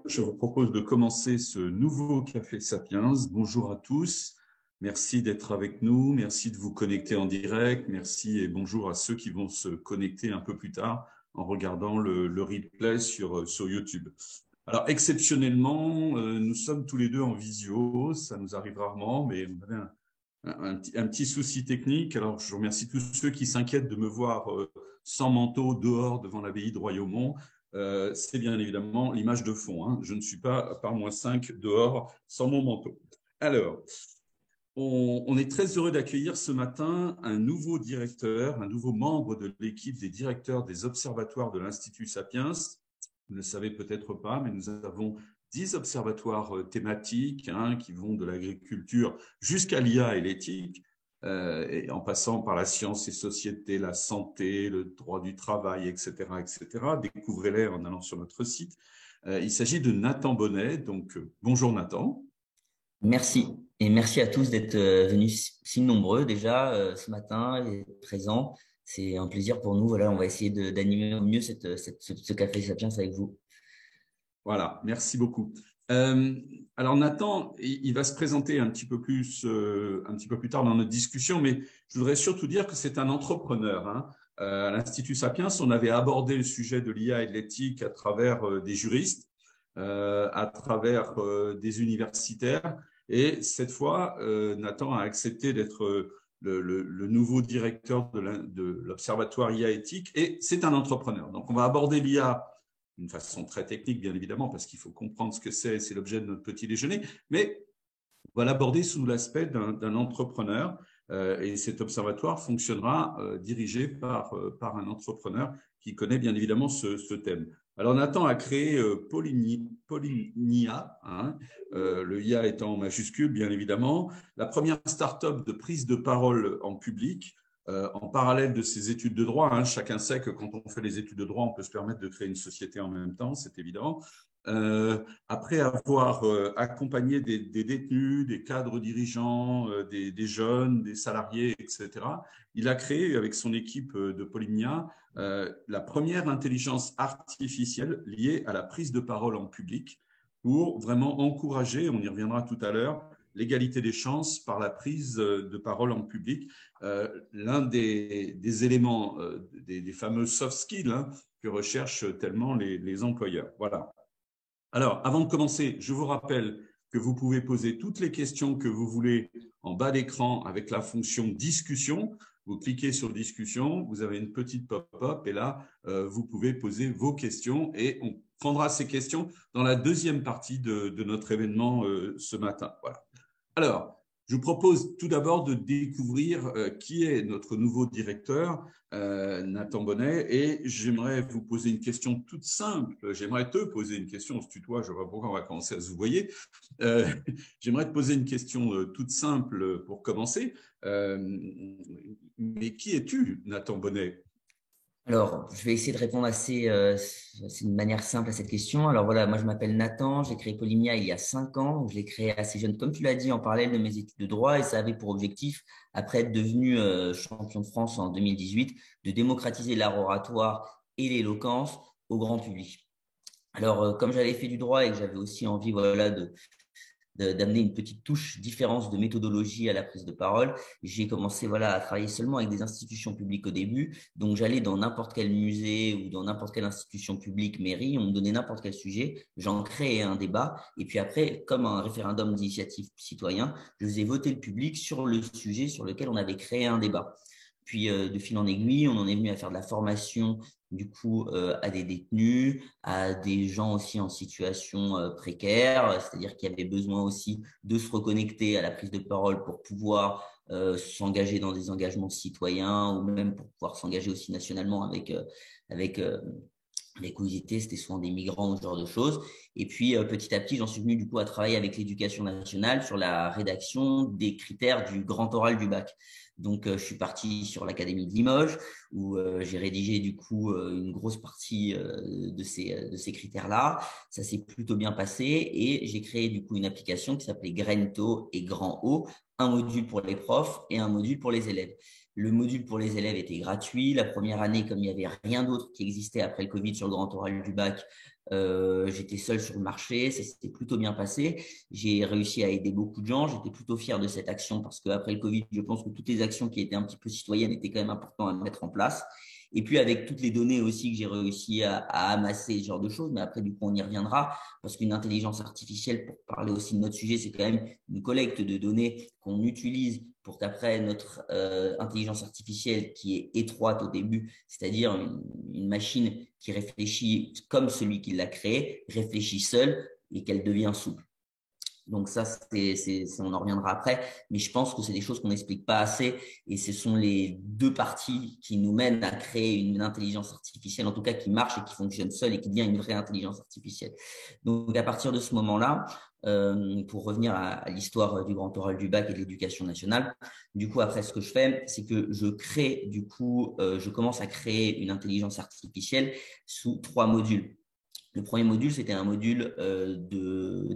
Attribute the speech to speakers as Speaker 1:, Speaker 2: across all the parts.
Speaker 1: je vous propose de commencer ce nouveau Café Sapiens. Bonjour à tous. Merci d'être avec nous. Merci de vous connecter en direct. Merci et bonjour à ceux qui vont se connecter un peu plus tard en regardant le replay sur YouTube. Alors, exceptionnellement, nous sommes tous les deux en visio. Ça nous arrive rarement, mais on avait un petit souci technique. Alors, je remercie tous ceux qui s'inquiètent de me voir sans manteau dehors devant l'abbaye de Royaumont. C'est bien évidemment l'image de fond. Hein. Je ne suis pas par -5 dehors sans mon manteau. Alors, on est très heureux d'accueillir ce matin un nouveau directeur, un nouveau membre de l'équipe des directeurs des observatoires de l'Institut Sapiens. Vous ne le savez peut-être pas, mais nous avons 10 observatoires thématiques qui vont de l'agriculture jusqu'à l'IA et l'éthique, et en passant par la science et société, la santé, le droit du travail, etc., etc. Découvrez-les en allant sur notre site. Il s'agit de Nathan Bonnet. Donc, bonjour Nathan.
Speaker 2: Merci. Et merci à tous d'être venus si nombreux déjà ce matin et d'être présents. C'est un plaisir pour nous. Voilà, on va essayer d'animer au mieux ce Café Sapiens avec vous.
Speaker 1: Voilà, merci beaucoup. Alors Nathan, il va se présenter un petit peu plus tard dans notre discussion, mais je voudrais surtout dire que c'est un entrepreneur. À l'Institut Sapiens, on avait abordé le sujet de l'IA et de l'éthique à travers des juristes, à travers des universitaires, et cette fois, Nathan a accepté d'être le nouveau directeur de l'Observatoire IA éthique, et c'est un entrepreneur. Donc on va aborder l'IA d'une façon très technique, bien évidemment, parce qu'il faut comprendre ce que c'est l'objet de notre petit déjeuner, mais on va l'aborder sous l'aspect d'un entrepreneur, et cet observatoire fonctionnera dirigé par un entrepreneur qui connaît bien évidemment ce thème. Alors Nathan a créé Polynia, le IA étant en majuscule, bien évidemment, la première start-up de prise de parole en public, en parallèle de ses études de droit. Chacun sait que quand on fait les études de droit, on peut se permettre de créer une société en même temps, c'est évident. Après avoir accompagné des détenus, des cadres dirigeants, des jeunes, des salariés, etc., il a créé avec son équipe de Polymnia la première intelligence artificielle liée à la prise de parole en public pour vraiment encourager, on y reviendra tout à l'heure, l'égalité des chances par la prise de parole en public. L'un des éléments des fameux soft skills que recherchent tellement les employeurs. Voilà. Alors, avant de commencer, je vous rappelle que vous pouvez poser toutes les questions que vous voulez en bas d'écran avec la fonction discussion. Vous cliquez sur discussion, vous avez une petite pop-up et là, vous pouvez poser vos questions et on prendra ces questions dans la deuxième partie de notre événement ce matin. Voilà. Alors, je vous propose tout d'abord de découvrir qui est notre nouveau directeur, Nathan Bonnet, et j'aimerais vous poser une question toute simple. J'aimerais te poser une question, on se tutoie, je vois pas pourquoi on va commencer à se voyer. J'aimerais te poser une question toute simple pour commencer. Mais qui es-tu, Nathan Bonnet?
Speaker 2: Alors, je vais essayer de répondre c'est une manière simple à cette question. Alors voilà, moi je m'appelle Nathan, j'ai créé Polymnia il y a 5 ans. Donc je l'ai créé assez jeune, comme tu l'as dit, en parallèle de mes études de droit, et ça avait pour objectif, après être devenu champion de France en 2018, de démocratiser l'art oratoire et l'éloquence au grand public. Alors, comme j'avais fait du droit et que j'avais aussi envie, voilà, d'amener une petite touche différence de méthodologie à la prise de parole, j'ai commencé, voilà, à travailler seulement avec des institutions publiques au début. Donc, j'allais dans n'importe quel musée ou dans n'importe quelle institution publique, mairie, on me donnait n'importe quel sujet, j'en créais un débat. Et puis après, comme un référendum d'initiative citoyen, je faisais voter le public sur le sujet sur lequel on avait créé un débat. Puis de fil en aiguille, on en est venu à faire de la formation du coup à des détenus, à des gens aussi en situation précaire, c'est-à-dire qui avaient besoin aussi de se reconnecter à la prise de parole pour pouvoir s'engager dans des engagements citoyens ou même pour pouvoir s'engager aussi nationalement avec les où ils étaient, c'était souvent des migrants ou ce genre de choses. Et puis, petit à petit, j'en suis venu du coup à travailler avec l'éducation nationale sur la rédaction des critères du grand oral du bac. Donc, je suis parti sur l'Académie de Limoges où j'ai rédigé du coup une grosse partie de ces critères-là. Ça s'est plutôt bien passé et j'ai créé du coup une application qui s'appelait Grento et Grand O, un module pour les profs et un module pour les élèves. Le module pour les élèves était gratuit. La première année, comme il n'y avait rien d'autre qui existait après le Covid sur le grand oral du bac, j'étais seul sur le marché. Ça s'était plutôt bien passé. J'ai réussi à aider beaucoup de gens. J'étais plutôt fier de cette action parce qu'après le Covid, je pense que toutes les actions qui étaient un petit peu citoyennes étaient quand même importantes à mettre en place. Et puis avec toutes les données aussi que j'ai réussi à amasser, ce genre de choses. Mais après, du coup, on y reviendra parce qu'une intelligence artificielle, pour parler aussi de notre sujet, c'est quand même une collecte de données qu'on utilise pour qu'après notre intelligence artificielle qui est étroite au début, c'est-à-dire une machine qui réfléchit comme celui qui l'a créée, réfléchit seule et qu'elle devient souple. Donc ça, on en reviendra après, mais je pense que c'est des choses qu'on n'explique pas assez et ce sont les deux parties qui nous mènent à créer une intelligence artificielle, en tout cas qui marche et qui fonctionne seule et qui devient une vraie intelligence artificielle. Donc à partir de ce moment-là, pour revenir à l'histoire du grand oral du bac et de l'éducation nationale, du coup après ce que je fais, c'est que je commence à créer une intelligence artificielle sous 3 modules. Le premier module, c'était un module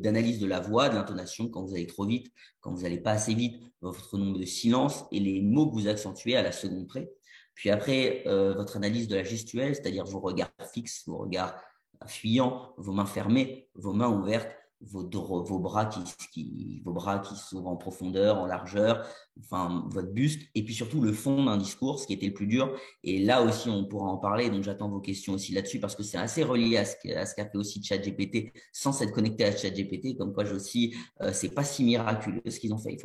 Speaker 2: d'analyse de la voix, de l'intonation, quand vous allez trop vite, quand vous n'allez pas assez vite, votre nombre de silences et les mots que vous accentuez à la seconde près. Puis après, votre analyse de la gestuelle, c'est-à-dire vos regards fixes, vos regards fuyants, vos mains fermées, vos mains ouvertes, vos bras qui s'ouvrent en profondeur, en largeur, enfin votre buste, et puis surtout le fond d'un discours, ce qui était le plus dur. Et là aussi, on pourra en parler. Donc, j'attends vos questions aussi là-dessus parce que c'est assez relié à ce qu'a fait aussi ChatGPT sans s'être connecté à ChatGPT. Comme quoi, c'est pas si miraculeux ce qu'ils ont fait.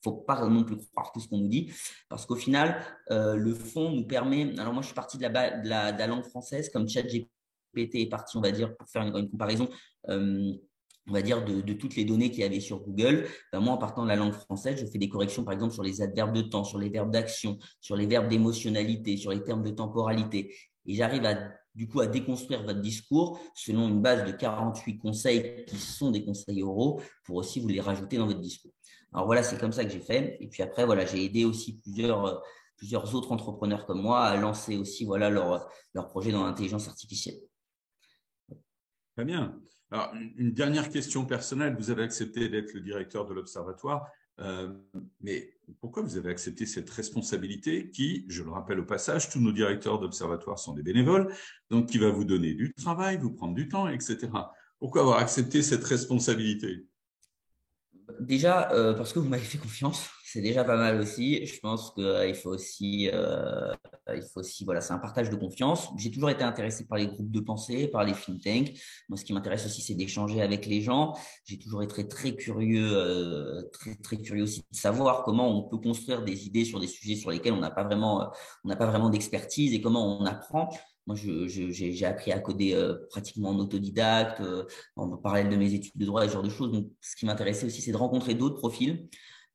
Speaker 2: Faut pas non plus croire tout ce qu'on nous dit parce qu'au final, le fond nous permet. Alors, moi, je suis parti de la langue française comme ChatGPT est parti, on va dire, pour faire une comparaison. On va dire, de toutes les données qu'il y avait sur Google. Ben moi, en partant de la langue française, je fais des corrections, par exemple, sur les adverbes de temps, sur les verbes d'action, sur les verbes d'émotionnalité, sur les termes de temporalité. Et j'arrive du coup, à déconstruire votre discours selon une base de 48 conseils qui sont des conseils oraux pour aussi vous les rajouter dans votre discours. Alors voilà, c'est comme ça que j'ai fait. Et puis après, voilà, j'ai aidé aussi plusieurs autres entrepreneurs comme moi à lancer aussi, voilà, leur projet dans l'intelligence artificielle.
Speaker 1: Très bien. Alors, une dernière question personnelle. Vous avez accepté d'être le directeur de l'Observatoire, mais pourquoi vous avez accepté cette responsabilité qui, je le rappelle au passage, tous nos directeurs d'Observatoire sont des bénévoles, donc qui va vous donner du travail, vous prendre du temps, etc. Pourquoi avoir accepté cette responsabilité?
Speaker 2: Déjà, parce que vous m'avez fait confiance, c'est déjà pas mal aussi. Je pense qu'il faut aussi, voilà, c'est un partage de confiance. J'ai toujours été intéressé par les groupes de pensée, par les think tanks. Moi, ce qui m'intéresse aussi, c'est d'échanger avec les gens. J'ai toujours été très curieux, très curieux aussi de savoir comment on peut construire des idées sur des sujets sur lesquels on n'a pas vraiment d'expertise et comment on apprend. Moi, j'ai appris à coder pratiquement en autodidacte, en parallèle de mes études de droit et ce genre de choses. Donc, ce qui m'intéressait aussi, c'est de rencontrer d'autres profils.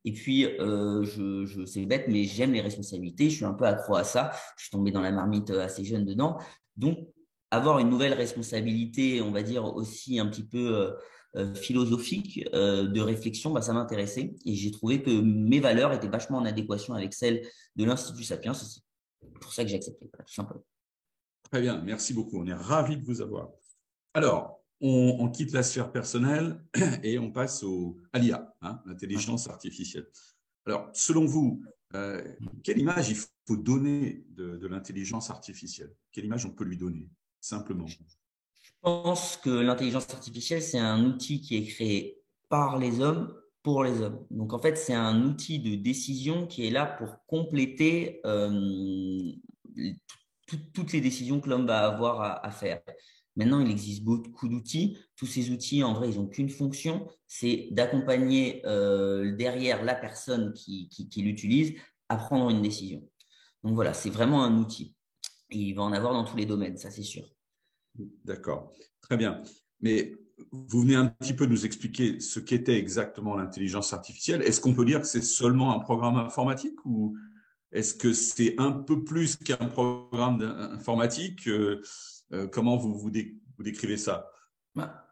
Speaker 2: Et puis, c'est bête, mais j'aime les responsabilités. Je suis un peu accro à ça. Je suis tombé dans la marmite assez jeune dedans. Donc, avoir une nouvelle responsabilité, on va dire aussi un petit peu philosophique de réflexion, bah, ça m'intéressait. Et j'ai trouvé que mes valeurs étaient vachement en adéquation avec celles de l'Institut Sapiens. C'est pour ça que j'ai accepté, voilà, tout simplement.
Speaker 1: Très bien, merci beaucoup. On est ravis de vous avoir. Alors, on quitte la sphère personnelle et on passe à l'IA, l'intelligence artificielle. Alors, selon vous, quelle image il faut donner de l'intelligence artificielle? Quelle image on peut lui donner, simplement?
Speaker 2: Je pense que l'intelligence artificielle, c'est un outil qui est créé par les hommes pour les hommes. Donc, en fait, c'est un outil de décision qui est là pour compléter toutes les décisions que l'homme va avoir à faire. Maintenant, il existe beaucoup d'outils. Tous ces outils, en vrai, ils n'ont qu'une fonction, c'est d'accompagner derrière la personne qui l'utilise à prendre une décision. Donc voilà, c'est vraiment un outil. Et il va en avoir dans tous les domaines, ça c'est sûr.
Speaker 1: D'accord, très bien. Mais vous venez un petit peu nous expliquer ce qu'était exactement l'intelligence artificielle. Est-ce qu'on peut dire que c'est seulement un programme informatique ou est-ce que c'est un peu plus qu'un programme informatique? Comment vous décrivez ça?
Speaker 2: Bah,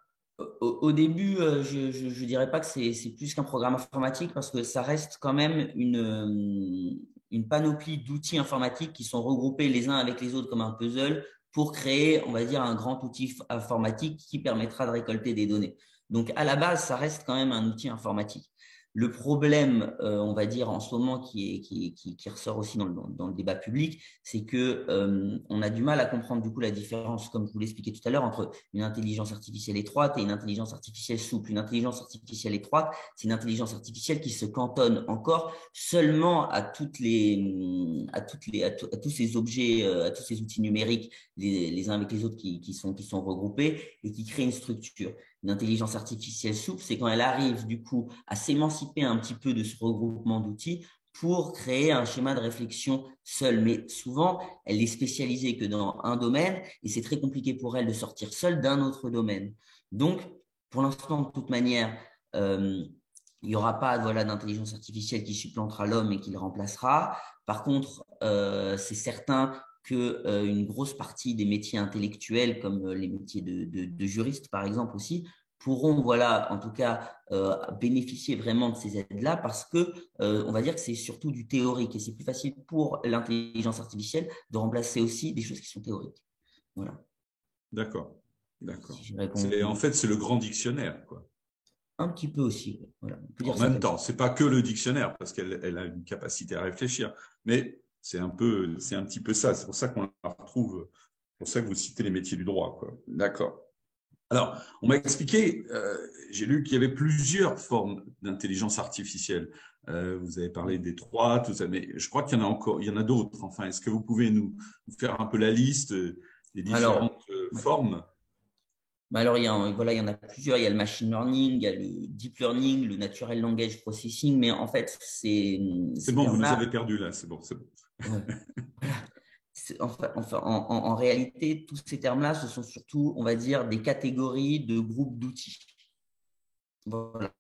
Speaker 2: au début, je dirais pas que c'est plus qu'un programme informatique parce que ça reste quand même une panoplie d'outils informatiques qui sont regroupés les uns avec les autres comme un puzzle pour créer, on va dire, un grand outil informatique qui permettra de récolter des données. Donc, à la base, ça reste quand même un outil informatique. Le problème, on va dire, en ce moment, qui ressort aussi dans le débat public, c'est que on a du mal à comprendre du coup la différence, comme je vous l'expliquais tout à l'heure, entre une intelligence artificielle étroite et une intelligence artificielle souple. Une intelligence artificielle étroite, c'est une intelligence artificielle qui se cantonne encore seulement à tous ces objets, à tous ces outils numériques, les uns avec les autres qui sont regroupés et qui créent une structure. Une intelligence artificielle souple, c'est quand elle arrive du coup à s'émanciper un petit peu de ce regroupement d'outils pour créer un schéma de réflexion seul. Mais souvent, elle est spécialisée que dans un domaine et c'est très compliqué pour elle de sortir seule d'un autre domaine. Donc, pour l'instant, de toute manière, il n'y aura pas d'intelligence artificielle qui supplantera l'homme et qui le remplacera. Par contre, c'est certain qu'une grosse partie des métiers intellectuels, comme les métiers de juriste, par exemple, aussi, pourront, en tout cas, bénéficier vraiment de ces aides-là parce que, on va dire que c'est surtout du théorique et c'est plus facile pour l'intelligence artificielle de remplacer aussi des choses qui sont théoriques. Voilà.
Speaker 1: D'accord, d'accord.
Speaker 2: Si
Speaker 1: En fait, c'est le grand dictionnaire, quoi.
Speaker 2: Un petit peu aussi. Voilà. On peut dire
Speaker 1: En
Speaker 2: ça
Speaker 1: même
Speaker 2: comme
Speaker 1: temps,
Speaker 2: ça.
Speaker 1: c'est pas que le dictionnaire parce qu'elle a une capacité à réfléchir, mais c'est un petit peu ça. C'est pour ça qu'on la retrouve. C'est pour ça que vous citez les métiers du droit, quoi. D'accord. Alors, on m'a expliqué, j'ai lu qu'il y avait plusieurs formes d'intelligence artificielle. Vous avez parlé des trois, tout ça, mais je crois qu'il y en a encore, il y en a d'autres. Enfin, est-ce que vous pouvez nous faire un peu la liste des différentes formes?
Speaker 2: Alors, il y en a plusieurs. Il y a le machine learning, il y a le deep learning, le natural language processing, mais en fait,
Speaker 1: C'est bon, vous nous avez perdu là, c'est bon, c'est bon.
Speaker 2: Ouais. En réalité, tous ces termes-là, ce sont surtout, on va dire, des catégories de groupes d'outils. Voilà.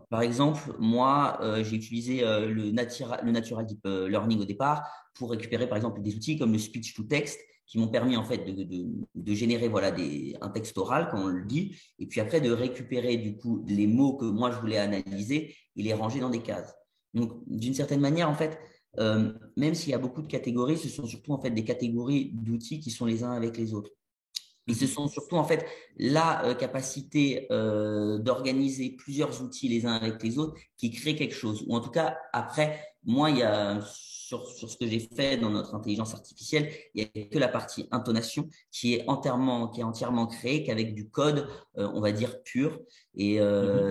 Speaker 2: Par exemple, moi, j'ai utilisé le natural deep learning au départ pour récupérer, par exemple, des outils comme le speech to text qui m'ont permis en fait de générer un texte oral quand on le dit, et puis après de récupérer du coup les mots que moi je voulais analyser et les ranger dans des cases. Donc, d'une certaine manière, en fait, même s'il y a beaucoup de catégories, ce sont surtout en fait des catégories d'outils qui sont les uns avec les autres. Et ce sont surtout en fait la capacité d'organiser plusieurs outils les uns avec les autres qui crée quelque chose. Ou en tout cas, après, moi, il y a sur ce que j'ai fait dans notre intelligence artificielle, il n'y a que la partie intonation qui est entièrement créée qu'avec du code, on va dire pur. Et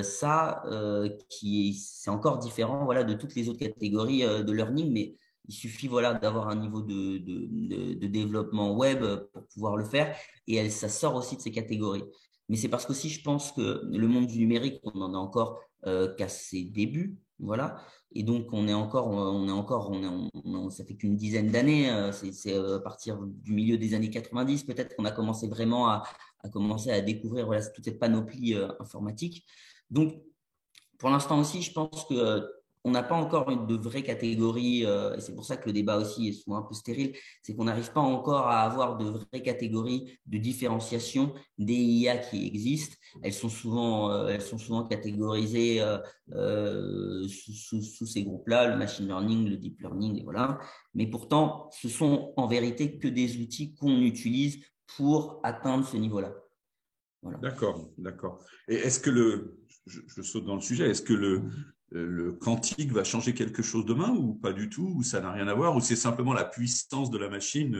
Speaker 2: c'est encore différent de toutes les autres catégories de learning, mais il suffit d'avoir un niveau de développement web pour pouvoir le faire et ça sort aussi de ces catégories. Mais c'est parce qu'aussi je pense que le monde du numérique, on en est encore qu'à ses débuts, voilà. Et donc ça fait qu'une dizaine d'années, c'est à partir du milieu des années 90 peut-être qu'on a commencé vraiment à commencer à découvrir toute cette panoplie informatique. Donc pour l'instant aussi, je pense que on n'a pas encore de vraie catégorie, et c'est pour ça que le débat aussi est souvent un peu stérile, c'est qu'on n'arrive pas encore à avoir de vraies catégories de différenciation des IA qui existent. Elles sont souvent catégorisées sous ces groupes-là, le machine learning, le deep learning, et voilà. Mais pourtant, ce sont en vérité que des outils qu'on utilise pour atteindre ce niveau-là.
Speaker 1: Voilà. D'accord, d'accord. Et est-ce que je saute dans le sujet, est-ce que le quantique va changer quelque chose demain ou pas du tout, ou ça n'a rien à voir, ou c'est simplement la puissance de la machine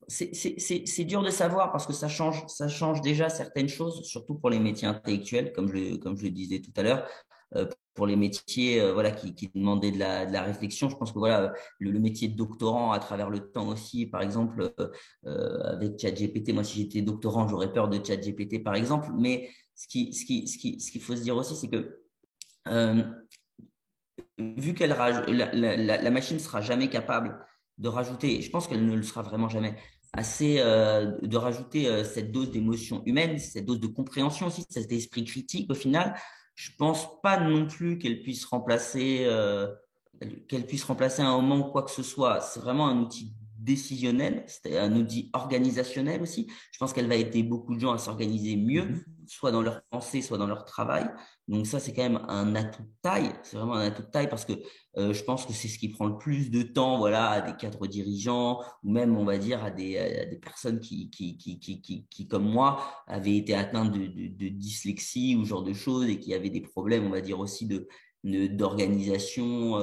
Speaker 2: C'est dur de savoir parce que ça change déjà certaines choses, surtout pour les métiers intellectuels, comme je le disais tout à l'heure. Pour les métiers qui demandaient de la réflexion, je pense que le métier de doctorant à travers le temps aussi, par exemple, avec ChatGPT, moi si j'étais doctorant, j'aurais peur de ChatGPT par exemple, mais ce qu'il faut se dire aussi, c'est que vu que la machine sera jamais capable de rajouter, je pense qu'elle ne le sera vraiment jamais, assez de rajouter cette dose d'émotion humaine, cette dose de compréhension aussi, cet esprit critique au final. Je pense pas non plus qu'elle puisse remplacer à un moment quoi que ce soit. C'est vraiment un outil décisionnel, c'est un outil organisationnel aussi. Je pense qu'elle va aider beaucoup de gens à s'organiser mieux soit dans leur pensée, soit dans leur travail. Donc ça, c'est quand même un atout de taille. C'est vraiment un atout de taille parce que je pense que c'est ce qui prend le plus de temps, voilà, à des cadres dirigeants ou même, on va dire, à des personnes qui, comme moi, avaient été atteintes de dyslexie ou ce genre de choses et qui avaient des problèmes, on va dire aussi d'organisation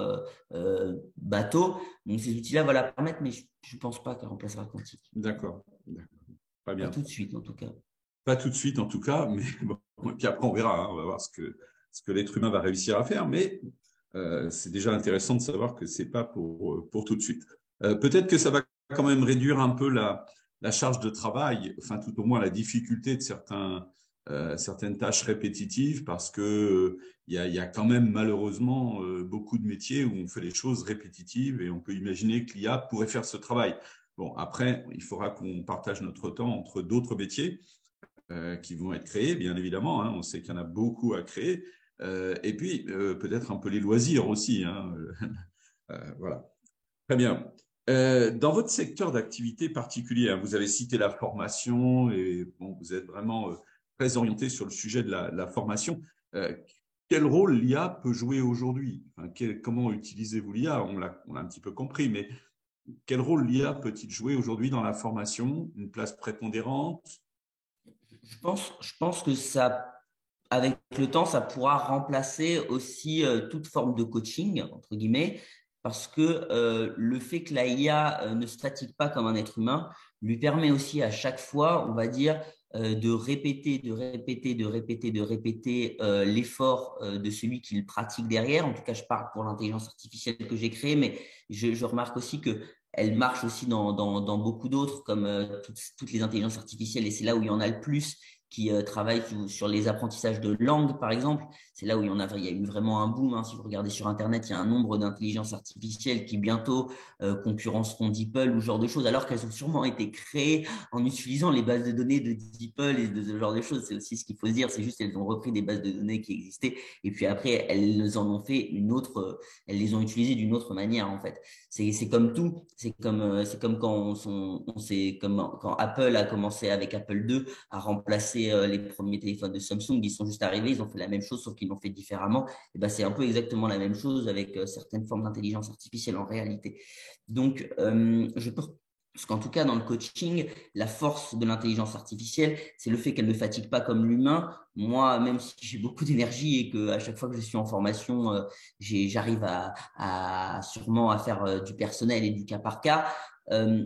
Speaker 2: bateau. Donc ces outils-là, voilà, permettent, mais je ne pense pas qu'elle remplacera Quantique.
Speaker 1: D'accord. Pas
Speaker 2: Pas
Speaker 1: bien.
Speaker 2: tout de suite, en tout cas.
Speaker 1: Pas tout de suite, en tout cas, mais bon, et puis après, on verra, hein, on va voir ce que l'être humain va réussir à faire, mais c'est déjà intéressant de savoir que c'est pas pour tout de suite. Peut-être que ça va quand même réduire un peu la charge de travail, enfin, tout au moins la difficulté de certaines tâches répétitives, parce que il y a quand même malheureusement beaucoup de métiers où on fait les choses répétitives et on peut imaginer que l'IA pourrait faire ce travail. Bon, après, il faudra qu'on partage notre temps entre d'autres métiers qui vont être créés, bien évidemment. Hein, on sait qu'il y en a beaucoup à créer. Et puis, peut-être un peu les loisirs aussi. Hein, voilà. Très bien. Dans votre secteur d'activité particulier, hein, vous avez cité la formation et bon, vous êtes vraiment très orienté sur le sujet de la formation. Quel rôle l'IA peut jouer aujourd'hui? Enfin, comment utilisez-vous l'IA? On l'a un petit peu compris, mais quel rôle l'IA peut-il jouer aujourd'hui dans la formation? Une place prépondérante?
Speaker 2: Je pense que ça, avec le temps, ça pourra remplacer aussi toute forme de coaching, entre guillemets, parce que le fait que la IA ne se fatigue pas comme un être humain lui permet aussi à chaque fois, on va dire, de répéter, de répéter, de répéter, de répéter l'effort de celui qui le pratique derrière. En tout cas, je parle pour l'intelligence artificielle que j'ai créée, mais je remarque aussi que elle marche aussi dans beaucoup d'autres, comme toutes les intelligences artificielles, et c'est là où il y en a le plus qui travaillent sur les apprentissages de langue, par exemple. C'est là où il y a eu vraiment un boom. Hein. Si vous regardez sur Internet, il y a un nombre d'intelligences artificielles qui bientôt concurrenceront DeepL ou ce genre de choses, alors qu'elles ont sûrement été créées en utilisant les bases de données de DeepL et de ce genre de choses. C'est aussi ce qu'il faut se dire. C'est juste qu'elles ont repris des bases de données qui existaient et puis après, elles en ont fait une autre, elles les ont utilisées d'une autre manière, en fait. C'est comme tout. C'est comme quand comme quand Apple a commencé avec Apple 2 à remplacer les premiers téléphones de Samsung. Ils sont juste arrivés, ils ont fait la même chose, sauf qu'ils l'ont fait différemment. Et ben, c'est un peu exactement la même chose avec certaines formes d'intelligence artificielle en réalité. Donc, je pense qu'en tout cas, dans le coaching, la force de l'intelligence artificielle, c'est le fait qu'elle ne fatigue pas comme l'humain. Moi, même si j'ai beaucoup d'énergie et que à chaque fois que je suis en formation, j'arrive sûrement à faire du personnel et du cas par cas,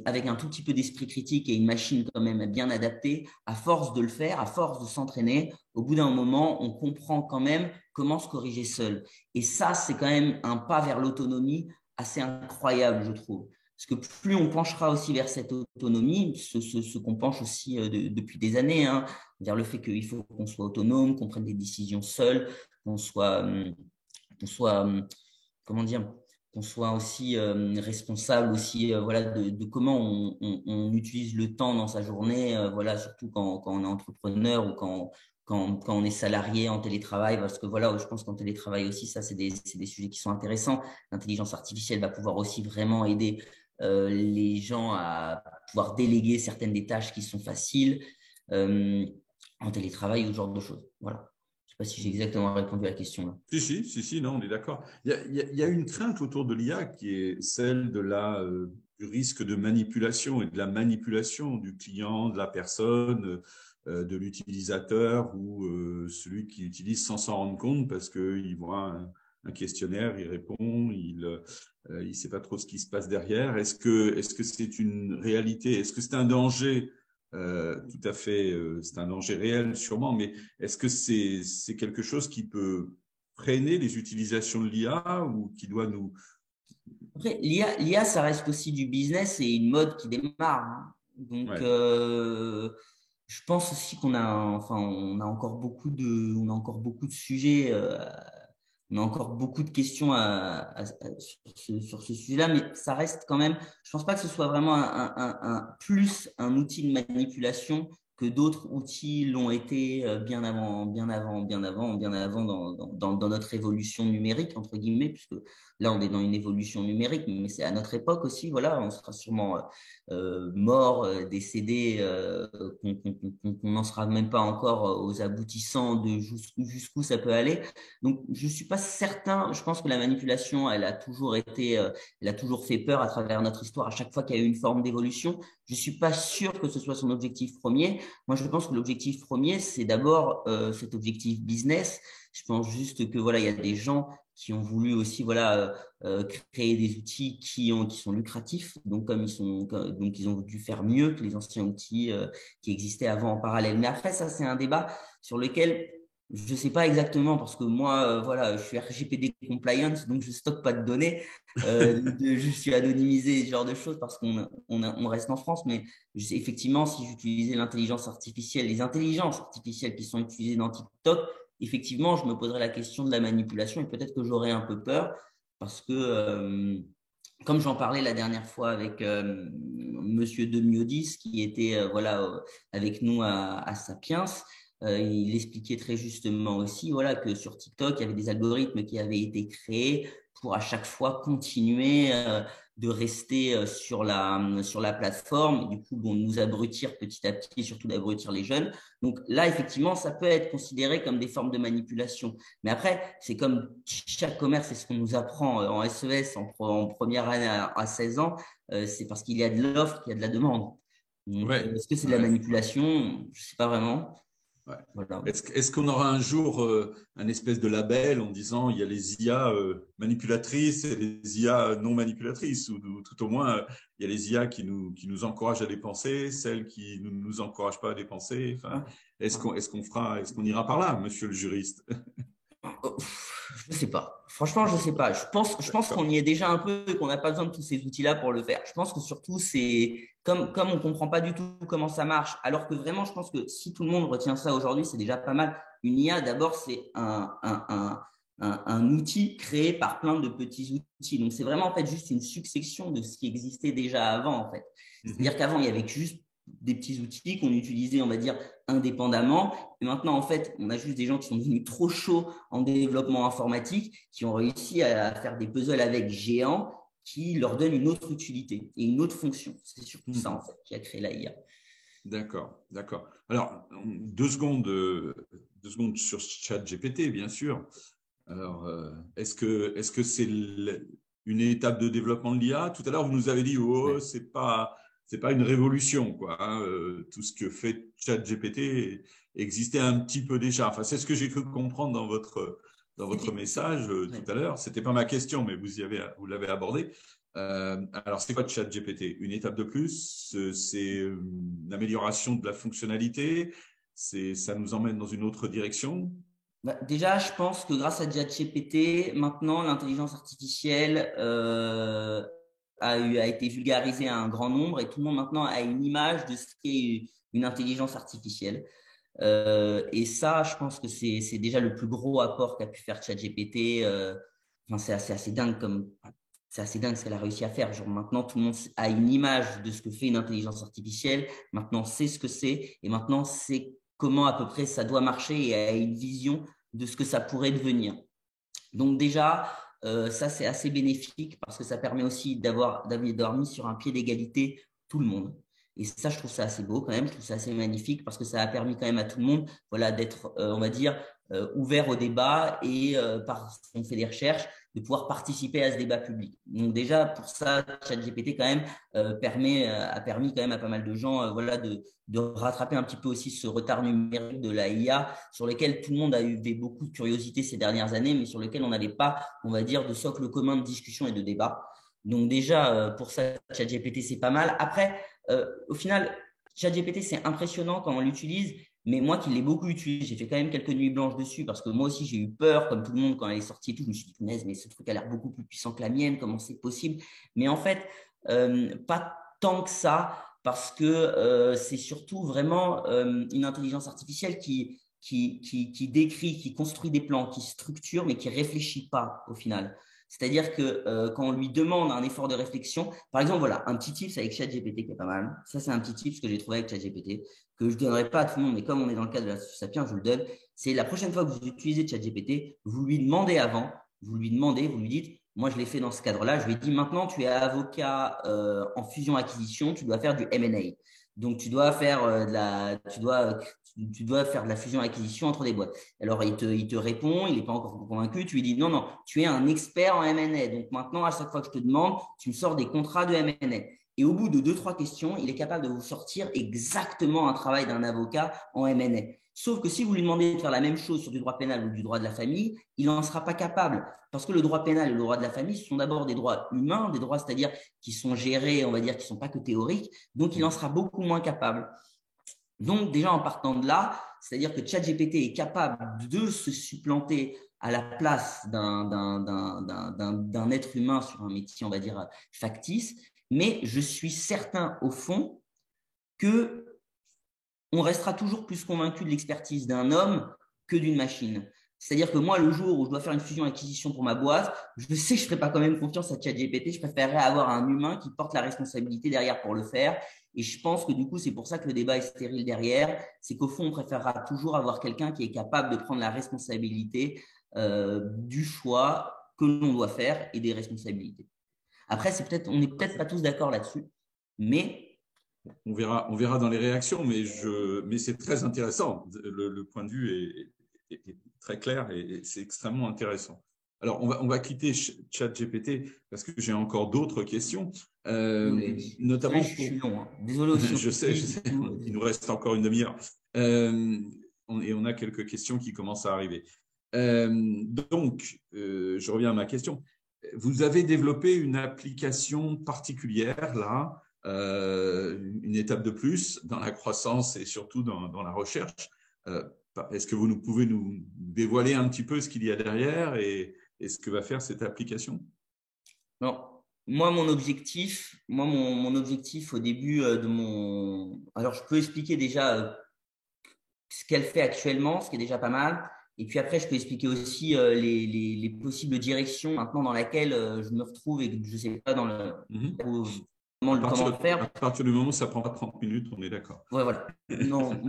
Speaker 2: avec un tout petit peu d'esprit critique et une machine quand même bien adaptée, à force de le faire, à force de s'entraîner, au bout d'un moment, on comprend quand même comment se corriger seul. Et ça, c'est quand même un pas vers l'autonomie assez incroyable, je trouve. Parce que plus on penchera aussi vers cette autonomie, ce qu'on penche aussi depuis des années, hein, vers le fait qu'il faut qu'on soit autonome, qu'on prenne des décisions seul, qu'on soit comment dire, qu'on soit aussi responsable aussi voilà de comment on utilise le temps dans sa journée, voilà surtout quand on est entrepreneur ou quand on est salarié en télétravail, parce que voilà, je pense qu'en télétravail aussi, ça, c'est des sujets qui sont intéressants. L'intelligence artificielle va pouvoir aussi vraiment aider les gens à pouvoir déléguer certaines des tâches qui sont faciles euh, en télétravail ou ce genre de choses. Voilà. Je ne sais pas si j'ai exactement répondu à la question là.
Speaker 1: Si, non, on est d'accord. Il y a une crainte autour de l'IA qui est celle du risque de manipulation et de la manipulation du client, de la personne, de l'utilisateur ou celui qui utilise sans s'en rendre compte parce qu'il voit un questionnaire, il répond, il sait pas trop ce qui se passe derrière. Est-ce que c'est une réalité? Est-ce que c'est un danger? Tout à fait, c'est un danger réel sûrement, mais est-ce que c'est quelque chose qui peut freiner les utilisations de l'IA ou qui doit nous...
Speaker 2: Après, l'IA, ça reste aussi du business et une mode qui démarre. Hein. Donc,
Speaker 1: Ouais.
Speaker 2: je pense aussi enfin, on a encore beaucoup de sujets, on a encore beaucoup de questions sur ce sujet-là, mais ça reste quand même, je pense pas que ce soit vraiment plus un outil de manipulation que d'autres outils l'ont été bien avant dans notre évolution numérique, entre guillemets, puisque là, on est dans une évolution numérique, mais c'est à notre époque aussi. Voilà, on sera sûrement mort, décédé, qu'on n'en sera même pas encore aux aboutissants de jusqu'où ça peut aller. Donc, je suis pas certain. Je pense que la manipulation, elle a toujours fait peur à travers notre histoire. À chaque fois qu'il y a eu une forme d'évolution, je suis pas sûr que ce soit son objectif premier. Moi, je pense que l'objectif premier, c'est d'abord cet objectif business. Je pense juste que voilà, il y a des gens qui ont voulu aussi voilà créer des outils qui sont lucratifs. Donc donc ils ont dû faire mieux que les anciens outils qui existaient avant en parallèle. Mais après ça, c'est un débat sur lequel je sais pas exactement parce que moi voilà, je suis RGPD compliance, donc je stocke pas de données. Je suis anonymisé, ce genre de choses parce qu'on reste en France. Mais effectivement, si j'utilisais l'intelligence artificielle, les intelligences artificielles qui sont utilisées dans TikTok, effectivement, je me poserais la question de la manipulation et peut-être que j'aurais un peu peur parce que, comme j'en parlais la dernière fois avec Monsieur Demiodis, qui était voilà avec nous à Sapiens, il expliquait très justement aussi voilà que sur TikTok, il y avait des algorithmes qui avaient été créés pour à chaque fois continuer de rester sur la plateforme, et du coup, bon, nous abrutir petit à petit, et surtout d'abrutir les jeunes. Donc là, effectivement, ça peut être considéré comme des formes de manipulation. Mais après, c'est comme chaque commerce, c'est ce qu'on nous apprend en SES en première année à 16 ans, c'est parce qu'il y a de l'offre qu'il y a de la demande. Donc,
Speaker 1: Ouais,
Speaker 2: est-ce que c'est de la
Speaker 1: ouais.
Speaker 2: manipulation? Je sais pas vraiment.
Speaker 1: Ouais.
Speaker 2: Voilà.
Speaker 1: Est-ce qu'on aura un jour un espèce de label en disant il y a les IA manipulatrices et les IA non manipulatrices, ou tout au moins il y a les IA qui nous encouragent à dépenser, celles qui ne nous encouragent pas à dépenser. Enfin, est-ce qu'on ira par là, monsieur le juriste?
Speaker 2: Je sais pas. Franchement, je sais pas. Je pense qu'on
Speaker 1: D'accord.
Speaker 2: y est déjà un peu et qu'on n'a pas besoin de tous ces outils-là pour le faire. Je pense que surtout, c'est comme on comprend pas du tout comment ça marche, alors que vraiment, je pense que si tout le monde retient ça aujourd'hui, c'est déjà pas mal. Une IA, d'abord, c'est un outil créé par plein de petits outils. Donc, c'est vraiment en fait juste une succession de ce qui existait déjà avant, en fait. C'est-à-dire
Speaker 1: Mhm.
Speaker 2: qu'avant, il y avait juste des petits outils qu'on utilisait, on va dire, indépendamment. Et maintenant, en fait, on a juste des gens qui sont devenus trop chauds en développement informatique, qui ont réussi à faire des puzzles avec géants qui leur donnent une autre utilité et une autre fonction. C'est surtout ça, en
Speaker 1: Mhm.
Speaker 2: fait, qui a créé l'IA.
Speaker 1: D'accord, d'accord. Alors, deux secondes sur ChatGPT, bien sûr. Alors, est-ce que c'est une étape de développement de l'IA? Tout à l'heure, vous nous avez dit, oh,
Speaker 2: Ouais.
Speaker 1: c'est pas une révolution, quoi, hein. Tout ce que fait ChatGPT existait un petit peu déjà. Enfin, c'est ce que j'ai cru comprendre dans votre message tout
Speaker 2: Ouais.
Speaker 1: à l'heure. C'était pas ma question, mais vous l'avez abordé. Alors, c'est quoi ChatGPT? Une étape de plus? C'est une amélioration de la fonctionnalité? Ça nous emmène dans une autre direction?
Speaker 2: Bah, déjà, je pense que grâce à ChatGPT, maintenant, l'intelligence artificielle a été vulgarisée à un grand nombre et tout le monde maintenant a une image de ce qu'est une intelligence artificielle. Et ça, je pense que c'est déjà le plus gros apport qu'a pu faire ChatGPT. Enfin, c'est assez dingue c'est assez dingue ce qu'elle a réussi à faire. Genre maintenant, tout le monde a une image de ce que fait une intelligence artificielle. Maintenant, sait ce que c'est et maintenant, c'est comment à peu près ça doit marcher et a une vision de ce que ça pourrait devenir. Donc déjà, ça c'est assez bénéfique parce que ça permet aussi d'avoir mis sur un pied d'égalité tout le monde. Et ça, je trouve ça assez beau quand même, je trouve ça assez magnifique parce que ça a permis quand même à tout le monde, voilà, d'être, on va dire, ouvert au débat et parce qu'on fait des recherches, de pouvoir participer à ce débat public. Donc déjà, pour ça, ChatGPT quand même a permis quand même à pas mal de gens, voilà, de rattraper un petit peu aussi ce retard numérique de la IA sur lequel tout le monde a eu beaucoup de curiosité ces dernières années, mais sur lequel on n'avait pas, on va dire, de socle commun de discussion et de débat. Donc déjà, pour ça, ChatGPT, c'est pas mal. Après, au final, ChatGPT, c'est impressionnant quand on l'utilise, mais moi qui l'ai beaucoup utilisé, j'ai fait quand même quelques nuits blanches dessus parce que moi aussi, j'ai eu peur, comme tout le monde, quand elle est sortie et tout. Je me suis dit, punaise, mais ce truc a l'air beaucoup plus puissant que la mienne, comment c'est possible? Mais en fait, pas tant que ça parce que c'est surtout vraiment une intelligence artificielle qui décrit, qui construit des plans, qui structure, mais qui réfléchit pas au final. C'est-à-dire que quand on lui demande un effort de réflexion, par exemple, voilà, un petit tips avec ChatGPT qui est pas mal. Ça, c'est un petit tips que j'ai trouvé avec ChatGPT, que je ne donnerai pas à tout le monde, mais comme on est dans le cadre de la Sapiens, je vous le donne. C'est la prochaine fois que vous utilisez ChatGPT, vous lui demandez avant, vous lui dites, moi, je l'ai fait dans ce cadre-là. Je lui ai dit, maintenant, tu es avocat en fusion-acquisition, tu dois faire du M&A. Donc, tu dois faire tu dois faire de la fusion-acquisition entre des boîtes. Alors, il te répond, il n'est pas encore convaincu. Tu lui dis, non, non, tu es un expert en M&A. Donc, maintenant, à chaque fois que je te demande, tu me sors des contrats de M&A. Et au bout de 2-3 questions, il est capable de vous sortir exactement un travail d'un avocat en M&A. Sauf que si vous lui demandez de faire la même chose sur du droit pénal ou du droit de la famille, il n'en sera pas capable. Parce que le droit pénal et le droit de la famille, ce sont d'abord des droits humains, des droits, c'est-à-dire qui sont gérés, on va dire, qui ne sont pas que théoriques. Donc, il en sera beaucoup moins capable. Donc, déjà en partant de là, c'est-à-dire que ChatGPT est capable de se supplanter à la place d'un être humain sur un métier, on va dire, factice. Mais je suis certain, au fond, que on restera toujours plus convaincu de l'expertise d'un homme que d'une machine. C'est-à-dire que moi, le jour où je dois faire une fusion-acquisition pour ma boîte, je sais que je ne ferai pas quand même confiance à ChatGPT. Je préférerais avoir un humain qui porte la responsabilité derrière pour le faire. Et je pense que du coup, c'est pour ça que le débat est stérile derrière. C'est qu'au fond, on préférera toujours avoir quelqu'un qui est capable de prendre la responsabilité du choix que l'on doit faire et des responsabilités. Après, on n'est peut-être pas tous d'accord là-dessus, mais
Speaker 1: on verra dans les réactions, mais c'est très intéressant. Le point de vue est très clair et c'est extrêmement intéressant. Alors, on va quitter ChatGPT parce que j'ai encore d'autres questions, notamment
Speaker 2: je suis long. Hein. Désolé aussi.
Speaker 1: Je sais. Il nous reste encore une demi-heure. Et on a quelques questions qui commencent à arriver. Donc, je reviens à ma question. Vous avez développé une application particulière, là, une étape de plus dans la croissance et surtout dans la recherche. Est-ce que vous pouvez nous dévoiler un petit peu ce qu'il y a derrière et ce que va faire cette application?
Speaker 2: Non. Moi, mon objectif au début de mon… Alors, je peux expliquer déjà ce qu'elle fait actuellement, ce qui est déjà pas mal. Et puis après, je peux expliquer aussi les possibles directions maintenant dans laquelle je me retrouve et que je ne sais pas comment faire.
Speaker 1: À partir du moment où ça prend pas 30 minutes, on est d'accord.
Speaker 2: Ouais, voilà. Non,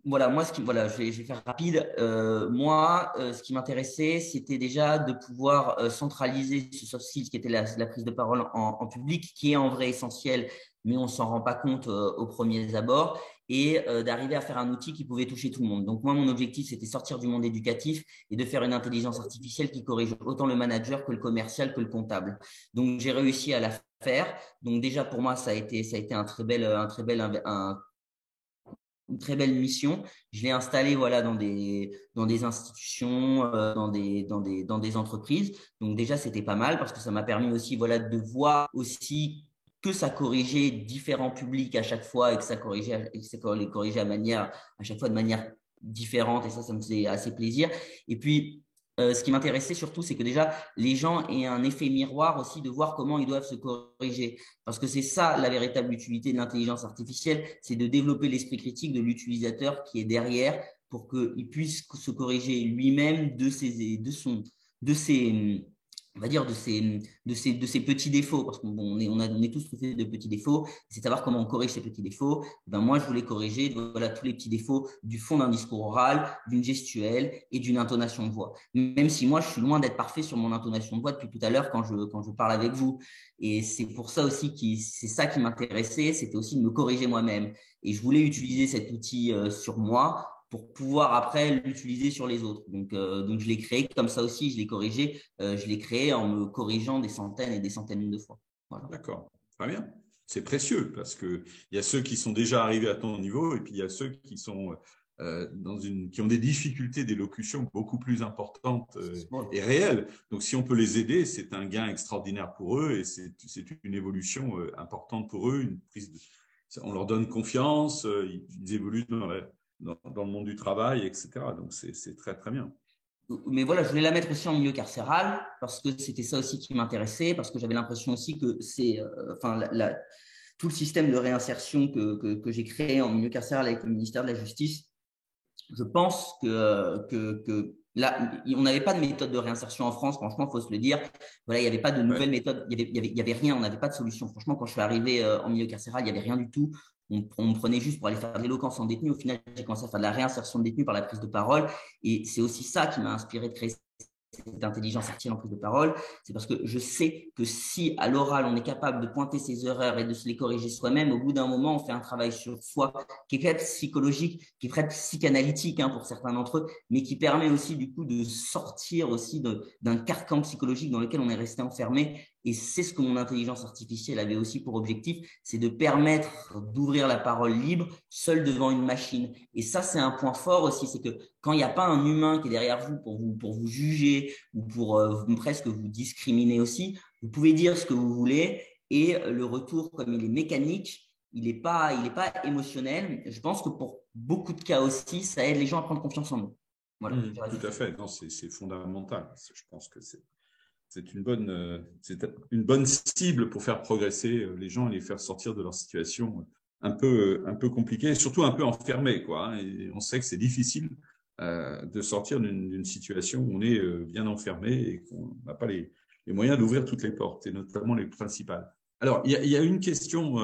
Speaker 2: voilà, moi, je vais faire rapide. Ce qui m'intéressait, c'était déjà de pouvoir centraliser ce soft skills qui était la prise de parole en public, qui est en vrai essentiel, mais on s'en rend pas compte aux premiers abords, et d'arriver à faire un outil qui pouvait toucher tout le monde. Donc, moi, mon objectif, c'était sortir du monde éducatif et de faire une intelligence artificielle qui corrige autant le manager que le commercial que le comptable. Donc, j'ai réussi à la faire. Donc, déjà, pour moi, ça a été une très belle mission. Je l'ai installée voilà, dans des institutions, dans des entreprises. Donc déjà, c'était pas mal parce que ça m'a permis aussi voilà, de voir aussi que ça corrigeait différents publics à chaque fois et que ça les corrigeait à chaque fois de manière différente. Et ça me faisait assez plaisir. Et puis, ce qui m'intéressait surtout, c'est que déjà, les gens aient un effet miroir aussi de voir comment ils doivent se corriger. Parce que c'est ça la véritable utilité de l'intelligence artificielle, c'est de développer l'esprit critique de l'utilisateur qui est derrière pour qu'il puisse se corriger lui-même de ses, on va dire de ces petits défauts, parce qu'on est tous traités de petits défauts, c'est savoir comment on corrige ces petits défauts. Ben moi, je voulais corriger voilà, tous les petits défauts du fond d'un discours oral, d'une gestuelle et d'une intonation de voix. Même si moi, je suis loin d'être parfait sur mon intonation de voix depuis tout à l'heure quand je parle avec vous. Et c'est pour ça aussi c'est ça qui m'intéressait, c'était aussi de me corriger moi-même. Et je voulais utiliser cet outil sur moi pour pouvoir après l'utiliser sur les autres. Donc je l'ai créé comme ça aussi, je l'ai corrigé. Je l'ai créé en me corrigeant des centaines et des centaines de fois. Voilà.
Speaker 1: D'accord, très bien. C'est précieux parce qu'il y a ceux qui sont déjà arrivés à ton niveau et puis il y a ceux qui sont qui ont des difficultés d'élocution beaucoup plus importantes et réelles. Donc, si on peut les aider, c'est un gain extraordinaire pour eux et c'est une évolution importante pour eux. On leur donne confiance, ils évoluent dans le monde du travail, etc. Donc, c'est très, très bien.
Speaker 2: Mais voilà, je voulais la mettre aussi en milieu carcéral parce que c'était ça aussi qui m'intéressait, parce que j'avais l'impression aussi que c'est, tout le système de réinsertion que j'ai créé en milieu carcéral avec le ministère de la Justice. Je pense que là, on n'avait pas de méthode de réinsertion en France. Franchement, il faut se le dire. Voilà, il n'y avait pas de nouvelle méthode. Il y avait rien. On n'avait pas de solution. Franchement, quand je suis arrivé en milieu carcéral, il n'y avait rien du tout. On me prenait juste pour aller faire de l'éloquence en détenu. Au final, j'ai commencé à faire de la réinsertion de détenus par la prise de parole. Et c'est aussi ça qui m'a inspiré de créer cette intelligence artificielle en prise de parole, c'est parce que je sais que si à l'oral, on est capable de pointer ses erreurs et de se les corriger soi-même, au bout d'un moment, on fait un travail sur soi qui est peut-être psychologique, qui est peut-être psychanalytique pour certains d'entre eux, mais qui permet aussi du coup de sortir aussi d'un carcan psychologique dans lequel on est resté enfermé. Et c'est ce que mon intelligence artificielle avait aussi pour objectif, c'est de permettre d'ouvrir la parole libre seul devant une machine. Et ça, c'est un point fort aussi, c'est que quand il n'y a pas un humain qui est derrière vous pour vous juger ou pour presque vous discriminer aussi, vous pouvez dire ce que vous voulez et le retour, comme il est mécanique, il n'est pas émotionnel. Je pense que pour beaucoup de cas aussi, ça aide les gens à prendre confiance en eux. Voilà.
Speaker 1: Tout à fait. Non, c'est fondamental. Je pense que c'est une bonne cible pour faire progresser les gens et les faire sortir de leur situation un peu compliquée et surtout un peu enfermée, quoi. Et on sait que c'est difficile de sortir d'une situation où on est bien enfermé et qu'on n'a pas les moyens d'ouvrir toutes les portes, et notamment les principales. Alors, il y a une question,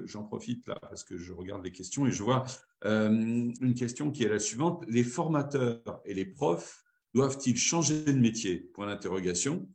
Speaker 1: j'en profite là, parce que je regarde les questions et je vois une question qui est la suivante. Les formateurs et les profs doivent-ils changer de métier? Point d'interrogation.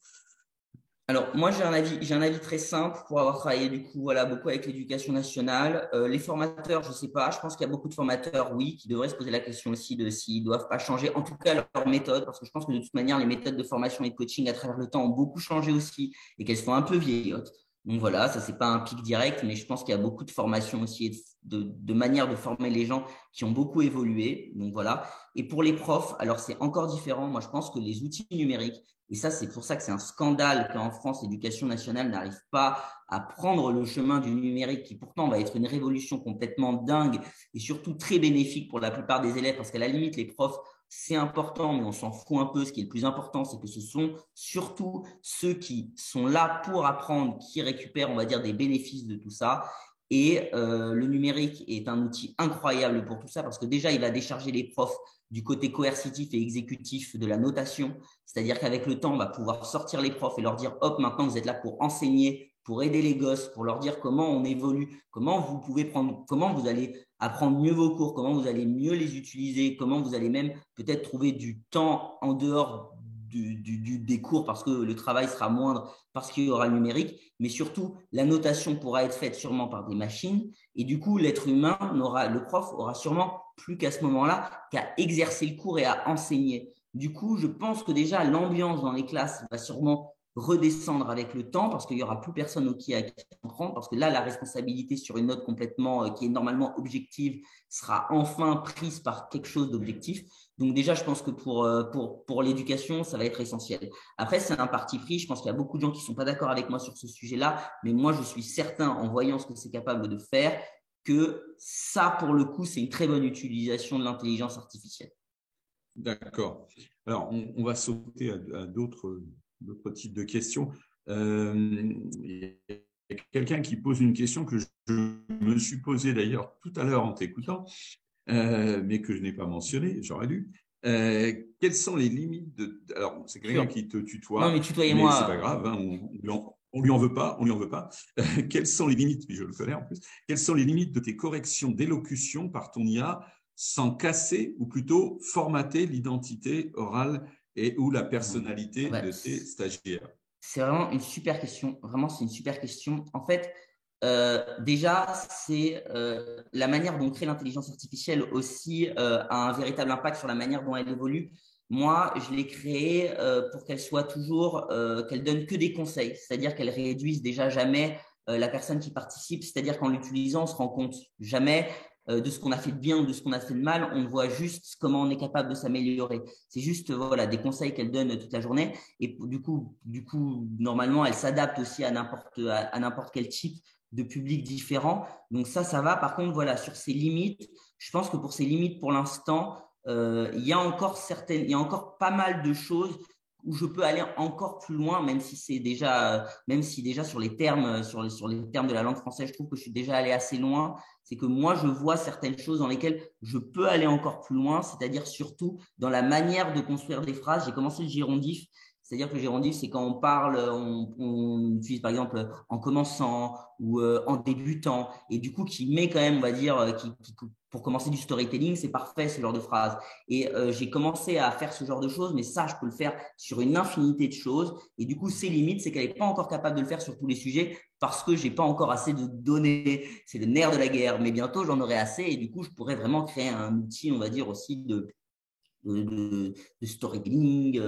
Speaker 2: Alors, moi, j'ai un avis très simple pour avoir travaillé du coup, voilà, beaucoup avec l'éducation nationale. Les formateurs, je sais pas. Je pense qu'il y a beaucoup de formateurs, oui, qui devraient se poser la question aussi de s'ils doivent pas changer, en tout cas leur méthode, parce que je pense que de toute manière, les méthodes de formation et de coaching à travers le temps ont beaucoup changé aussi et qu'elles sont un peu vieillottes. Donc voilà, ça c'est pas un pic direct, mais je pense qu'il y a beaucoup de formations aussi et de manières de former les gens qui ont beaucoup évolué. Donc voilà. Et pour les profs, alors c'est encore différent. Moi, je pense que les outils numériques, et ça, c'est pour ça que c'est un scandale qu'en France, l'éducation nationale n'arrive pas à prendre le chemin du numérique, qui pourtant va être une révolution complètement dingue et surtout très bénéfique pour la plupart des élèves, parce qu'à la limite, les profs, c'est important, mais on s'en fout un peu. Ce qui est le plus important, c'est que ce sont surtout ceux qui sont là pour apprendre, qui récupèrent, on va dire, des bénéfices de tout ça. Et le numérique est un outil incroyable pour tout ça, parce que déjà, il va décharger les profs du côté coercitif et exécutif de la notation. C'est-à-dire qu'avec le temps, on va pouvoir sortir les profs et leur dire, hop, maintenant, vous êtes là pour enseigner, pour aider les gosses, pour leur dire comment on évolue, comment vous allez apprendre mieux vos cours, comment vous allez mieux les utiliser, comment vous allez même peut-être trouver du temps en dehors des cours parce que le travail sera moindre, parce qu'il y aura le numérique, mais surtout, la notation pourra être faite sûrement par des machines et du coup, le prof aura sûrement plus qu'à ce moment-là qu'à exercer le cours et à enseigner. Du coup, je pense que déjà, l'ambiance dans les classes va sûrement redescendre avec le temps parce qu'il n'y aura plus personne à qui apprendre, parce que là, la responsabilité sur une note complètement qui est normalement objective sera enfin prise par quelque chose d'objectif. Donc déjà, je pense que pour l'éducation, ça va être essentiel. Après, c'est un parti pris. Je pense qu'il y a beaucoup de gens qui ne sont pas d'accord avec moi sur ce sujet-là, mais moi, je suis certain, en voyant ce que c'est capable de faire, que ça, pour le coup, c'est une très bonne utilisation de l'intelligence artificielle.
Speaker 1: D'accord. Alors, on va sauter à d'autres types de questions. Il y a quelqu'un qui pose une question que je me suis posée d'ailleurs tout à l'heure en t'écoutant, mais que je n'ai pas mentionné, j'aurais dû. Quelles sont les limites de… Alors, c'est quelqu'un qui te tutoie,
Speaker 2: non, mais tutoyez-moi.
Speaker 1: Mais c'est pas grave, on lui en veut pas, on lui en veut pas. Quelles sont les limites, puis je le connais en plus, quelles sont les limites de tes corrections d'élocution par ton IA sans casser ou plutôt formater l'identité orale et ou la personnalité de tes stagiaires?
Speaker 2: C'est vraiment une super question. Vraiment, c'est une super question. En fait, déjà, c'est la manière dont crée l'intelligence artificielle aussi a un véritable impact sur la manière dont elle évolue. Moi, je l'ai créée pour qu'elle soit toujours, qu'elle donne que des conseils, c'est-à-dire qu'elle réduise déjà jamais la personne qui participe, c'est-à-dire qu'en l'utilisant, on se rend compte jamais de ce qu'on a fait de bien ou de ce qu'on a fait de mal, on voit juste comment on est capable de s'améliorer. C'est juste voilà, des conseils qu'elle donne toute la journée et du coup normalement, elle s'adapte aussi à n'importe quel type de public différent. Donc ça va. Par contre, voilà, sur ses limites, je pense que pour ses limites, pour l'instant, il y a encore pas mal de choses où je peux aller encore plus loin, même si déjà sur les termes, sur les termes de la langue française, je trouve que je suis déjà allé assez loin. C'est que moi, je vois certaines choses dans lesquelles je peux aller encore plus loin, c'est-à-dire surtout dans la manière de construire des phrases. J'ai commencé le girondif, C'est-à-dire que le gérondif, c'est quand on parle, on utilise par exemple en commençant ou en débutant, et du coup qui met quand même, on va dire, pour commencer du storytelling, c'est parfait ce genre de phrase. Et j'ai commencé à faire ce genre de choses, mais ça, je peux le faire sur une infinité de choses. Et du coup, ses limites, c'est qu'elle n'est pas encore capable de le faire sur tous les sujets parce que j'ai pas encore assez de données. C'est le nerf de la guerre, mais bientôt j'en aurai assez et du coup, je pourrais vraiment créer un outil, on va dire aussi de storytelling.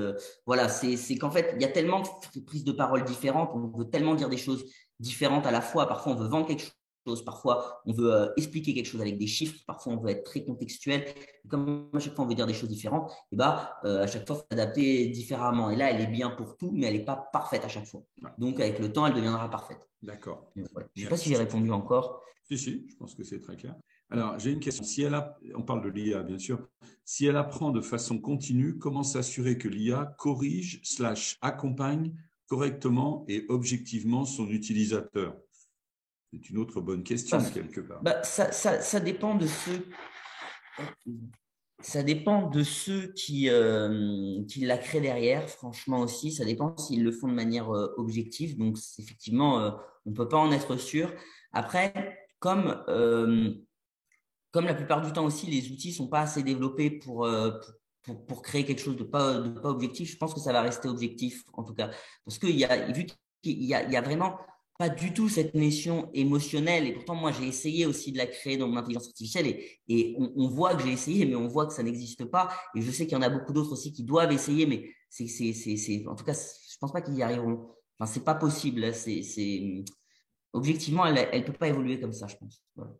Speaker 2: Voilà, c'est qu'en fait, il y a tellement de prises de parole différentes, on veut tellement dire des choses différentes à la fois. Parfois, on veut vendre quelque chose, parfois, on veut expliquer quelque chose avec des chiffres, parfois, on veut être très contextuel. Comme à chaque fois, on veut dire des choses différentes, et bah, à chaque fois, il faut adapter différemment. Et là, elle est bien pour tout, mais elle n'est pas parfaite à chaque fois. Donc, avec le temps, elle deviendra parfaite.
Speaker 1: D'accord.
Speaker 2: Voilà. Je ne sais pas si j'ai répondu encore.
Speaker 1: Si, je pense que c'est très clair. Alors, j'ai une question. Si on parle de l'IA, bien sûr. Si elle apprend de façon continue, comment s'assurer que l'IA corrige / accompagne correctement et objectivement son utilisateur? C'est une autre bonne question, quelque part.
Speaker 2: Ça dépend de ceux, qui la créent derrière, franchement aussi. Ça dépend s'ils le font de manière objective. Donc, effectivement, on ne peut pas en être sûr. Après, comme la plupart du temps aussi, les outils sont pas assez développés pour créer quelque chose de pas objectif, je pense que ça va rester objectif, en tout cas. Parce qu'il y a, vu qu'il y a vraiment pas du tout cette notion émotionnelle, et pourtant, moi, j'ai essayé aussi de la créer dans mon intelligence artificielle, et on voit que j'ai essayé, mais on voit que ça n'existe pas. Et je sais qu'il y en a beaucoup d'autres aussi qui doivent essayer, mais en tout cas, je pense pas qu'ils y arriveront. Enfin, c'est pas possible. Objectivement, elle peut pas évoluer comme ça, je pense. Voilà.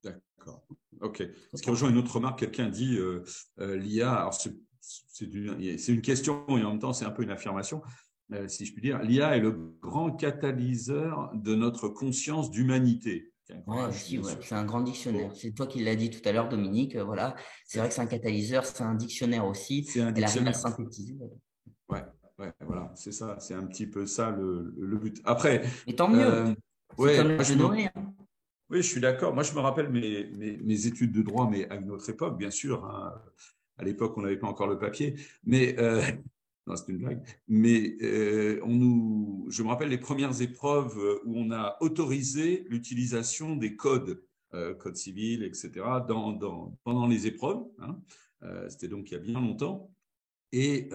Speaker 1: D'accord. OK. Ce qui rejoint une autre remarque, quelqu'un dit l'IA, alors c'est une question et en même temps c'est un peu une affirmation, si je puis dire. L'IA est le grand catalyseur de notre conscience d'humanité.
Speaker 2: Ouais,
Speaker 1: Courage,
Speaker 2: aussi,
Speaker 1: bien
Speaker 2: ouais.
Speaker 1: sûr.
Speaker 2: C'est un grand dictionnaire.
Speaker 1: Bon,
Speaker 2: C'est toi qui l'as dit tout à l'heure, Dominique. Voilà. C'est vrai que c'est un catalyseur, c'est un dictionnaire aussi.
Speaker 1: c'est un
Speaker 2: Elle arrive à
Speaker 1: dictionnaire.
Speaker 2: synthétiser.
Speaker 1: Ouais, ouais, voilà, c'est ça, c'est un petit peu ça le but. Après,
Speaker 2: Mais tant mieux.
Speaker 1: euh,
Speaker 2: C'est
Speaker 1: ouais,
Speaker 2: comme
Speaker 1: moi,
Speaker 2: l'âge de Noé, hein.
Speaker 1: oui, je suis d'accord. Moi, je me rappelle mes études de droit, mais à une autre époque, bien sûr, hein. À l'époque, on n'avait pas encore le papier. Mais, non, c'est une blague. Mais je me rappelle les premières épreuves où on a autorisé l'utilisation des codes, code civil, etc., pendant les épreuves, hein. C'était donc il y a bien longtemps. Et